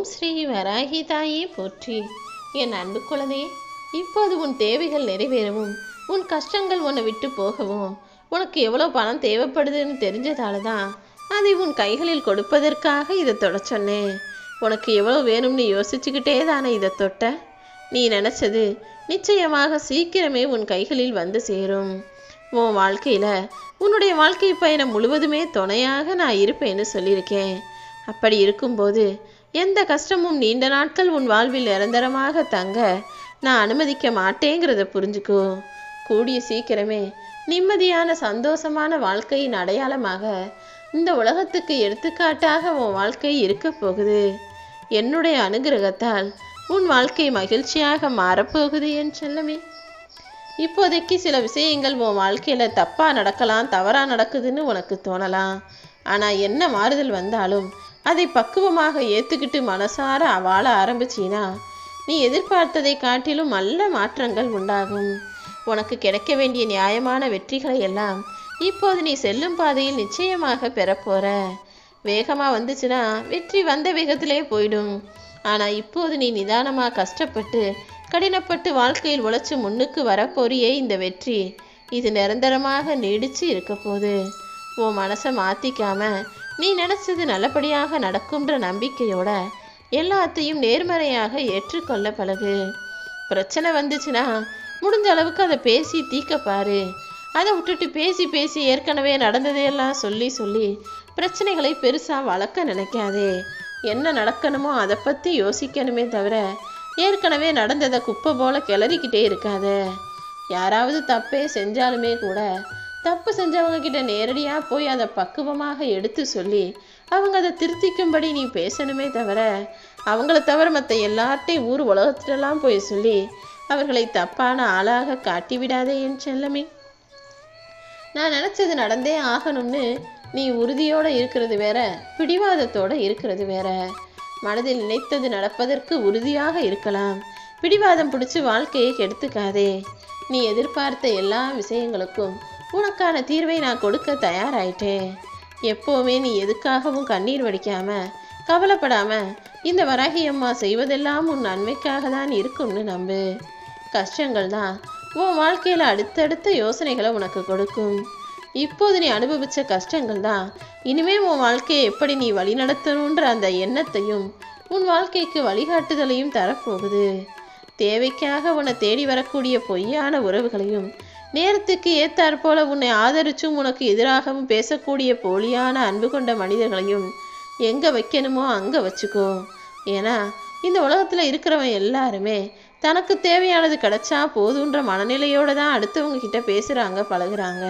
ஸ்ரீ வராகி தாயே போற்றி. என் அன்பு குழந்தையே, இப்போது உன் தேவைகள் நிறைவேறவும் உன் கஷ்டங்கள் உன்னை விட்டு போகவும் உனக்கு எவ்வளோ பணம் தேவைப்படுதுன்னு தெரிஞ்சதால தான் அதை உன் கைகளில் கொடுப்பதற்காக இதை தொட சொன்னேன். உனக்கு எவ்வளோ வேணும்னு யோசிச்சுக்கிட்டே தானே இதை தொட்ட. நீ நினச்சது நிச்சயமாக சீக்கிரமே உன் கைகளில் வந்து சேரும். உன் வாழ்க்கையில் உன்னுடைய வாழ்க்கை பயணம் முழுவதுமே துணையாக நான் இருப்பேன்னு சொல்லியிருக்கேன். அப்படி இருக்கும்போது எந்த கஷ்டமும் நீண்ட நாட்கள் உன் வாழ்வில் நிரந்தரமாக தங்க நான் அனுமதிக்க மாட்டேங்கிறத புரிஞ்சுக்கோ. கூடிய சீக்கிரமே நிம்மதியான சந்தோஷமான வாழ்க்கையின் அடையாளமாக இந்த உலகத்துக்கு எடுத்துக்காட்டாக உன் வாழ்க்கை இருக்க போகுது. என்னுடைய அனுகிரகத்தால் உன் வாழ்க்கை மகிழ்ச்சியாக மாறப்போகுது என் செல்லமே. இப்போதைக்கு சில விஷயங்கள் உன் வாழ்க்கையில் தப்பாக நடக்கலாம், தவறாக நடக்குதுன்னு உனக்கு தோணலாம். ஆனால் என்ன மாறுதல் வந்தாலும் அதை பக்குவமாக ஏற்றுக்கிட்டு மனசார வாழ ஆரம்பிச்சினா நீ எதிர்பார்த்ததை காட்டிலும் நல்ல மாற்றங்கள் உண்டாகும். உனக்கு கிடைக்க வேண்டிய நியாயமான வெற்றிகளை எல்லாம் இப்போது நீ செல்லும் பாதையில் நிச்சயமாக பெறப்போற. வேகமாக வந்துச்சுன்னா வெற்றி வந்த வேகத்திலே போயிடும். ஆனால் இப்போது நீ நிதானமாக கஷ்டப்பட்டு கடினப்பட்டு வாழ்க்கையில் உழைச்சி முன்னுக்கு வரப்போறியே இந்த வெற்றி, இது நிரந்தரமாக நீடிச்சு இருக்க போகுது. உன் மனசை மாற்றிக்காம நீ நினச்சது நல்லபடியாக நடக்கும்ன்ற நம்பிக்கையோட எல்லாத்தையும் நேர்மறையாக ஏற்றுக்கொள்ள பழகு. பிரச்சனை வந்துச்சுன்னா முடிஞ்ச அளவுக்கு அதை பேசி தீர்க்க பாரு. அதை விட்டுட்டு பேசி பேசி ஏற்கனவே நடந்ததையெல்லாம் சொல்லி சொல்லி பிரச்சனைகளை பெருசாக வளர்க்க நினைக்காதே. என்ன நடக்கணுமோ அதை பற்றி யோசிக்கணுமே தவிர ஏற்கனவே நடந்ததை குப்பை போல கிளறிக்கிட்டே இருக்காத. யாராவது தப்பே செஞ்சாலுமே கூட தப்பு செஞ்சவங்க கிட்ட நேரடியாக போய் அதை பக்குவமாக எடுத்து சொல்லி அவங்க அதை திருத்திக்கும்படி நீ பேசணுமே தவிர அவங்கள தவிர மற்ற எல்லார்ட்டையும் ஊர் உலகத்திலலாம் போய் சொல்லி அவர்களை தப்பான ஆளாக காட்டிவிடாதே என் செல்லமே. நான் நினச்சது நடந்தே ஆகணும்னு நீ உறுதியோடு இருக்கிறது வேற, பிடிவாதத்தோடு இருக்கிறது வேற. மனதில் நினைத்தது நடப்பதற்கு உறுதியாக இருக்கலாம். பிடிவாதம் பிடிச்சி வாழ்க்கையை கெடுத்துக்காதே. நீ எதிர்பார்த்த எல்லா விஷயங்களுக்கும் உனக்கான தீர்வை நான் கொடுக்க தயாராயிட்டேன். எப்போவுமே நீ எதுக்காகவும் கண்ணீர் வடிக்காம கவலைப்படாம இந்த வராகி அம்மா செய்வதெல்லாம் உன் நன்மைக்காக தான் இருக்கும்னு நம்பு. கஷ்டங்கள் தான் உன் வாழ்க்கையில் அடுத்தடுத்த யோசனைகளை உனக்கு கொடுக்கும். இப்போது நீ அனுபவித்த கஷ்டங்கள் தான் இனிமே உன் வாழ்க்கையை எப்படி நீ வழிநடத்தணுன்ற அந்த எண்ணத்தையும் உன் வாழ்க்கைக்கு வழிகாட்டுதலையும் தரப்போகுது. தேவைக்காக உன்னை தேடி வரக்கூடிய பொய்யான உறவுகளையும் நேரத்துக்கு ஏற்றாற் போல உன்னை ஆதரிச்சும் உனக்கு எதிராகவும் பேசக்கூடிய போலியான அன்பு கொண்ட மனிதர்களையும் எங்கே வைக்கணுமோ அங்கே வச்சுக்கோ. ஏன்னா இந்த உலகத்தில் இருக்கிறவன் எல்லாருமே தனக்கு தேவையானது கிடைச்சா போதுன்ற மனநிலையோடு தான் அடுத்தவங்க கிட்ட பேசுகிறாங்க, பழகுறாங்க.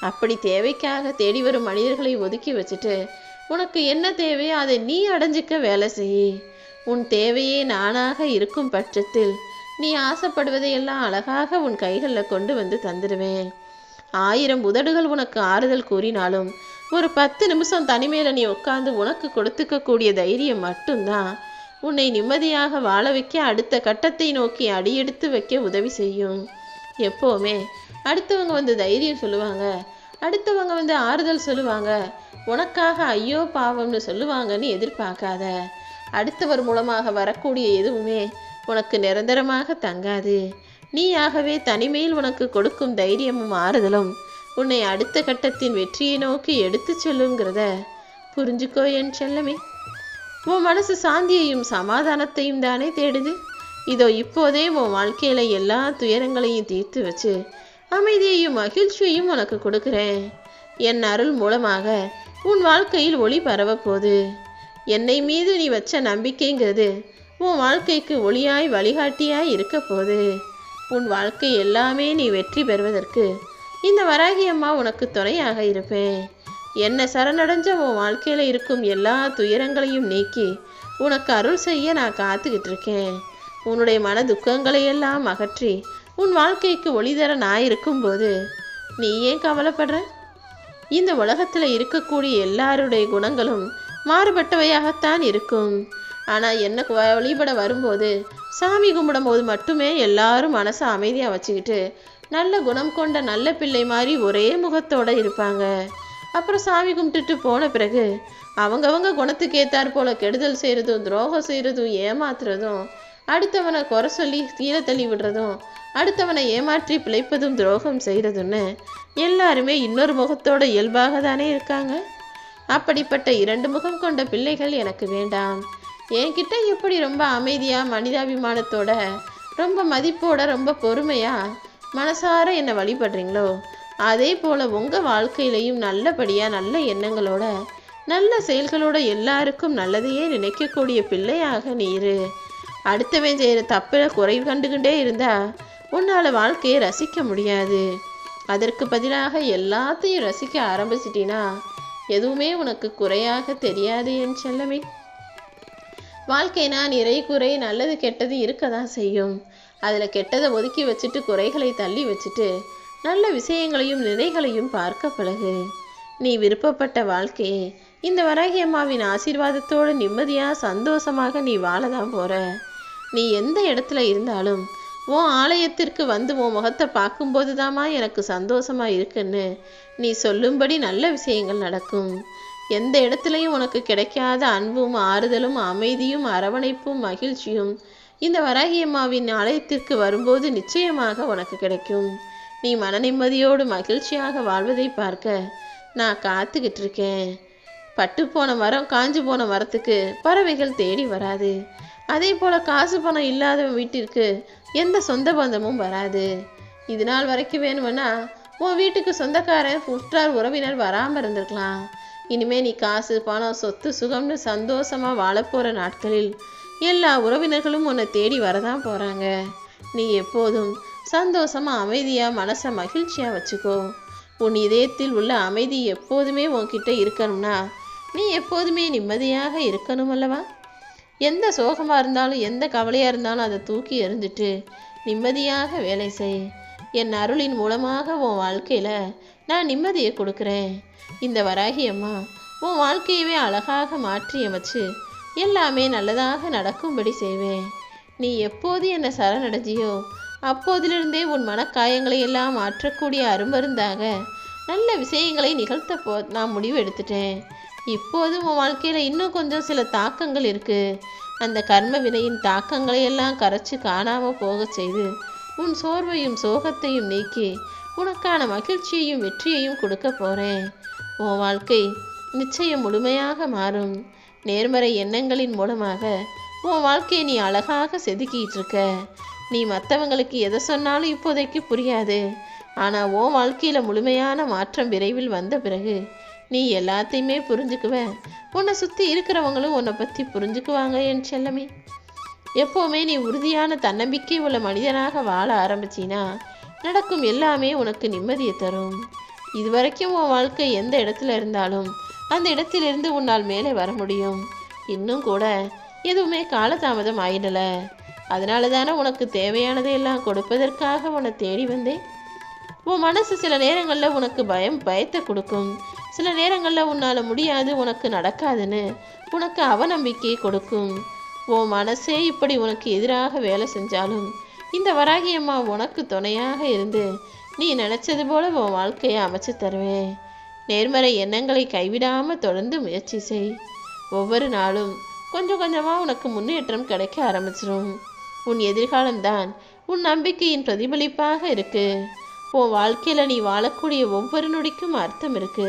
அப்படி தேவைக்காக தேடி வரும் மனிதர்களை ஒதுக்கி வச்சுட்டு உனக்கு என்ன தேவையோ அதை நீ அடைஞ்சிக்க வேலை செய். உன் தேவையே நானாக இருக்கும் பட்சத்தில் நீ ஆசைப்படுவதையெல்லாம் அழகாக உன் கைகளில் கொண்டு வந்து தந்துடுவேன். 1000 உதடுகள் உனக்கு ஆறுதல் கூறினாலும் ஒரு 10 நிமிஷம் தனிமையில் நீ உட்காந்து உனக்கு கொடுத்துக்கக்கூடிய தைரியம் மட்டும்தான் உன்னை நிம்மதியாக வாழ வைக்க, அடுத்த கட்டத்தை நோக்கி அடியெடுத்து வைக்க உதவி செய்யும். எப்போவுமே அடுத்தவங்க வந்து தைரியம் சொல்லுவாங்க, அடுத்தவங்க வந்து ஆறுதல் சொல்லுவாங்க, உனக்காக ஐயோ பாவம்னு சொல்லுவாங்கன்னு எதிர்பார்க்காத. அடுத்தவர் மூலமாக வரக்கூடிய எதுவுமே உனக்கு நிரந்தரமாக தங்காது. நீயாகவே தனிமையில் உனக்கு கொடுக்கும் தைரியமும் ஆறுதலும் உன்னை அடுத்த கட்டத்தின் வெற்றியை நோக்கி எடுத்து செல்லுங்கிறத புரிஞ்சுக்கோ என் செல்லமே. உன் மனசு சாந்தியையும் சமாதானத்தையும் தானே தேடுது. இதோ இப்போதே உன் வாழ்க்கையில எல்லா துயரங்களையும் தீர்த்து வச்சு அமைதியையும் மகிழ்ச்சியையும் உனக்கு கொடுக்குறேன். என் அருள் மூலமாக உன் வாழ்க்கையில் ஒளி பரவ போகுது. என்னை மீது நீ வச்ச நம்பிக்கைங்கிறது உன் வாழ்க்கைக்கு ஒளியாய் வழிகாட்டியாய் இருக்க போகுது. உன் வாழ்க்கை எல்லாமே நீ வெற்றி பெறுவதற்கு இந்த வராகி அம்மா உனக்கு துணையாக இருப்பேன். என்னை சரணடைஞ்ச உன் வாழ்க்கையில் இருக்கும் எல்லா துயரங்களையும் நீக்கி உனக்கு அருள் செய்ய நான் காத்துக்கிட்டு இருக்கேன். உன்னுடைய மன துக்கங்களையெல்லாம் அகற்றி உன் வாழ்க்கைக்கு ஒளி தர நான் இருக்கும்போது நீ ஏன் கவலைப்படுற? இந்த உலகத்தில் இருக்கக்கூடிய எல்லாருடைய குணங்களும் மாறுபட்டவையாகத்தான் இருக்கும். ஆனால் என்ன வழிபட வரும்போது, சாமி கும்பிடும் போது மட்டுமே எல்லாரும் மனசை அமைதியாக வச்சுக்கிட்டு நல்ல குணம் கொண்ட நல்ல பிள்ளை மாதிரி ஒரே முகத்தோடு இருப்பாங்க. அப்புறம் சாமி கும்பிட்டுட்டு போன பிறகு அவங்கவங்க குணத்துக்கு ஏத்தாற் போல கெடுதல் செய்கிறதும் துரோகம் செய்கிறதும் ஏமாத்துறதும் அடுத்தவனை குறை சொல்லி கீழே தள்ளி விடுறதும் அடுத்தவனை ஏமாற்றி பிழைப்பதும் துரோகம் செய்கிறதுன்னு எல்லாருமே இன்னொரு முகத்தோட இயல்பாக தானே இருக்காங்க. அப்படிப்பட்ட 2 முகம் கொண்ட பிள்ளைகள் எனக்கு வேண்டாம். என்கிட்ட எப்படி ரொம்ப அமைதியாக மனிதாபிமானத்தோட ரொம்ப மதிப்போட ரொம்ப பொறுமையாக மனசார என்னை வழிபடுறீங்களோ அதே போல் உங்கள் வாழ்க்கையிலையும் நல்லபடியாக நல்ல எண்ணங்களோட நல்ல செயல்களோட எல்லாருக்கும் நல்லதையே நினைக்கக்கூடிய பிள்ளையாக நீரு. அடுத்தவன் செய்கிற தப்பை குறை கண்டுகிட்டே இருந்தால் உன்னால் வாழ்க்கையை ரசிக்க முடியாது. அதற்கு பதிலாக எல்லாத்தையும் ரசிக்க ஆரம்பிச்சிட்டினா எதுவுமே உனக்கு குறையாக தெரியாது என் செல்லமே. வாழ்க்கைனா நிறை குறை நல்லது கெட்டது இருக்க தான் செய்யும். அதில் கெட்டதை ஒதுக்கி வச்சுட்டு குறைகளை தள்ளி வச்சுட்டு நல்ல விஷயங்களையும் நிறைகளையும் பார்க்க பழகு. நீ விருப்பப்பட்ட வாழ்க்கையை இந்த வராகி அம்மாவின் ஆசீர்வாதத்தோடு நிம்மதியாக சந்தோஷமாக நீ வாழதான் போற. நீ எந்த இடத்துல இருந்தாலும் உன் ஆலயத்திற்கு வந்து உன் முகத்தை பார்க்கும்போது தாமா எனக்கு சந்தோஷமா இருக்குன்னு நீ சொல்லும்படி நல்ல விஷயங்கள் நடக்கும். எந்த இடத்துலையும் உனக்கு கிடைக்காத அன்பும் ஆறுதலும் அமைதியும் அரவணைப்பும் மகிழ்ச்சியும் இந்த வராகி அம்மாவின் ஆலயத்திற்கு வரும்போது நிச்சயமாக உனக்கு கிடைக்கும். நீ மன நிம்மதியோடு மகிழ்ச்சியாக வாழ்வதை பார்க்க நான் காத்துக்கிட்டு இருக்கேன். பட்டு போன மரம் காஞ்சு போன மரத்துக்கு பறவைகள் தேடி வராது. அதே போல் காசு பணம் இல்லாதவன் வீட்டிற்கு எந்த சொந்த பந்தமும் வராது. இது நாள் வரைக்கும் வேணுமென்னா உன் வீட்டுக்கு சொந்தக்காரன் உற்றார் உறவினர் வராமல் இருந்திருக்கலாம். இனிமே நீ காசு பணம் சொத்து சுகம்னு சந்தோஷமாக வாழப்போகிற நாட்களில் எல்லா உறவினர்களும் உன்னை தேடி வரதான் போகிறாங்க. நீ எப்போதும் சந்தோஷமாக அமைதியாக மனசை மகிழ்ச்சியாக வச்சுக்கோ. உன் இதயத்தில் உள்ள அமைதி எப்போதுமே உன்கிட்ட இருக்கணும்னா நீ எப்போதுமே நிம்மதியாக இருக்கணும் அல்லவா? எந்த சோகமாக இருந்தாலும் எந்த கவலையாக இருந்தாலும் அதை தூக்கி எறிஞ்சிட்டு நிம்மதியாக வேலை செய். என் அருளின் மூலமாக உன் வாழ்க்கையில் நான் நிம்மதியை கொடுக்குறேன். இந்த வராகி அம்மா உன் வாழ்க்கையவே அழகாக மாற்றி அமைச்சு எல்லாமே நல்லதாக நடக்கும்படி செய்வேன். நீ எப்போது என்னை சரணடைஞ்சியோ அப்போதிலிருந்தே உன் மனக்காயங்களை எல்லாம் மாற்றக்கூடிய அருமருந்தாக நல்ல விஷயங்களை நிகழ்த்த நான் முடிவு எடுத்துட்டேன். இப்போதும் உன் வாழ்க்கையில் இன்னும் கொஞ்சம் சில தாக்கங்கள் இருக்குது. அந்த கர்ம வினையின் தாக்கங்களை எல்லாம் கரைச்சி காணாமல் போக செய்து உன் சோர்வையும் சோகத்தையும் நீக்கி உனக்கான மகிழ்ச்சியையும் வெற்றியையும் கொடுக்க போகிறேன். உன் வாழ்க்கை நிச்சயம் முழுமையாக மாறும். நேர்மறை எண்ணங்களின் மூலமாக உன் வாழ்க்கையை நீ அழகாக செதுக்கிட்டு இருக்க. நீ மற்றவங்களுக்கு எதை சொன்னாலும் இப்போதைக்கு புரியாது. ஆனால் உன் வாழ்க்கையில் முழுமையான மாற்றம் விரைவில் வந்த பிறகு நீ எல்லாத்தையுமே புரிஞ்சுக்குவ. உன்னை சுற்றி இருக்கிறவங்களும் உன்னை பற்றி புரிஞ்சுக்குவாங்க என் செல்லமே. எப்போவுமே நீ உறுதியான தன்னம்பிக்கை உள்ள மனிதனாக வாழ ஆரம்பிச்சினா நடக்கும் எல்லாமே உனக்கு நிம்மதியை தரும். இதுவரைக்கும் உன் வாழ்க்கை எந்த இடத்துல இருந்தாலும் அந்த இடத்திலிருந்து உன்னால் மேலே வர முடியும். இன்னும் கூட எதுவுமே காலதாமதம் ஆயிடலை. அதனால தானே உனக்கு தேவையானதையெல்லாம் கொடுப்பதற்காக உன்னை தேடி வந்தேன். உன் மனசு சில நேரங்களில் உனக்கு பயத்தை கொடுக்கும். சில நேரங்களில் உன்னால் முடியாது உனக்கு நடக்காதுன்னு உனக்கு அவநம்பிக்கையை கொடுக்கும். உன் மனசே இப்படி உனக்கு எதிராக வேலை செஞ்சாலும் இந்த வராகி அம்மா உனக்கு துணையாக இருந்து நீ நினச்சது போல உன் வாழ்க்கையை அமைச்சு தருவேன். நேர்மறை எண்ணங்களை கைவிடாமல் தொடர்ந்து முயற்சி செய். ஒவ்வொரு நாளும் கொஞ்சம் கொஞ்சமாக உனக்கு முன்னேற்றம் கிடைக்க ஆரம்பிச்சிடும். உன் எதிர்காலம்தான் உன் நம்பிக்கையின் பிரதிபலிப்பாக இருக்கு. உன் வாழ்க்கையில் நீ வாழக்கூடிய ஒவ்வொரு நொடிக்கும் அர்த்தம் இருக்கு.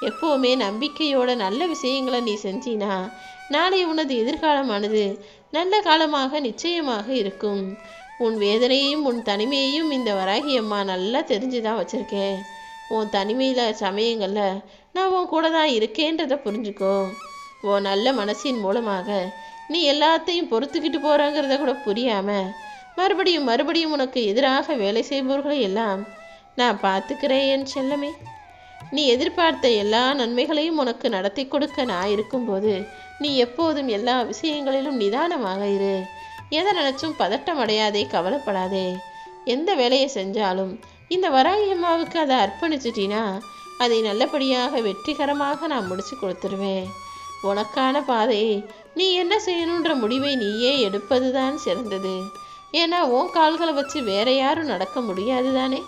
எப்போவுமே நம்பிக்கையோட நல்ல விஷயங்களை நீ செஞ்சினா நாளை உனது எதிர்காலமானது நல்ல காலமாக நிச்சயமாக இருக்கும். உன் வேதனையையும் உன் தனிமையையும் இந்த வராகி அம்மா நல்லா தெரிஞ்சுதான் வச்சிருக்கேன். உன் தனிமையில் சமயங்களில் நான் உன் கூட தான் இருக்கேன்றதை புரிஞ்சுக்கோ. உன் நல்ல மனசின் மூலமாக நீ எல்லாத்தையும் பொறுத்துக்கிட்டு போகிறாங்கிறத கூட புரியாமல் மறுபடியும் உனக்கு எதிராக வேலை செய்பவர்களை எல்லாம் நான் பார்த்துக்கிறேன் என் செல்லமே. நீ எதிர்பார்த்த எல்லா நன்மைகளையும் உனக்கு நடத்தி கொடுக்க நான் இருக்கும்போது நீ எப்போதும் எல்லா விஷயங்களிலும் நிதானமாக இரு. எதை நினச்சும் பதட்டம் அடையாதே, கவலைப்படாதே. எந்த வேலையை செஞ்சாலும் இந்த வராகி அம்மாவுக்கு அதை அர்ப்பணிச்சிட்டினா அதை நல்லபடியாக வெற்றிகரமாக நான் முடிச்சு கொடுத்துருவேன். உனக்கான பாதையை நீ என்ன செய்யணுன்ற முடிவை நீயே எடுப்பது தான் சிறந்தது. ஏன்னா உன் கால்களை வச்சு வேற யாரும் நடக்க முடியாது தானே.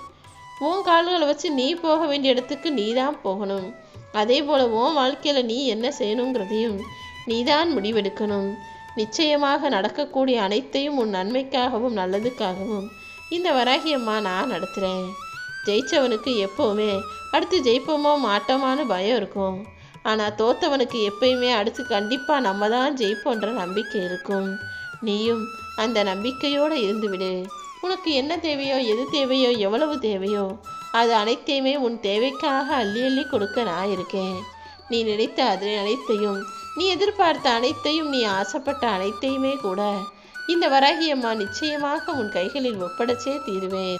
உன் கால்களை வச்சு நீ போக வேண்டிய இடத்துக்கு நீ தான் போகணும். அதே போல உன் வாழ்க்கையில் நீ என்ன செய்யணுங்கிறதையும் நீதான் முடிவெடுக்கணும். நிச்சயமாக நடக்கக்கூடிய அனைத்தையும் உன் நன்மைக்காகவும் நல்லதுக்காகவும் இந்த வராகி அம்மா நான் நடத்துகிறேன். ஜெயிச்சவனுக்கு எப்போவுமே அடுத்து ஜெயிப்போமோ மாட்டோமான்னு பயம் இருக்கும். ஆனால் தோத்தவனுக்கு எப்பயுமே அடுத்து கண்டிப்பாக நம்ம தான் ஜெயிப்போன்ற நம்பிக்கை இருக்கும். நீயும் அந்த நம்பிக்கையோடு இருந்துவிடு. உனக்கு என்ன தேவையோ, எது தேவையோ, எவ்வளவு தேவையோ அது அனைத்தையுமே உன் தேவைக்காக அள்ளி அள்ளி கொடுக்க நான் இருக்கேன். நீ நினைத்த அது அனைத்தையும், நீ எதிர்பார்த்த அனைத்தையும், நீ ஆசைப்பட்ட அனைத்தையுமே கூட இந்த வராகி அம்மா நிச்சயமாக உன் கைகளில் ஒப்படைச்சே தீருவேன்.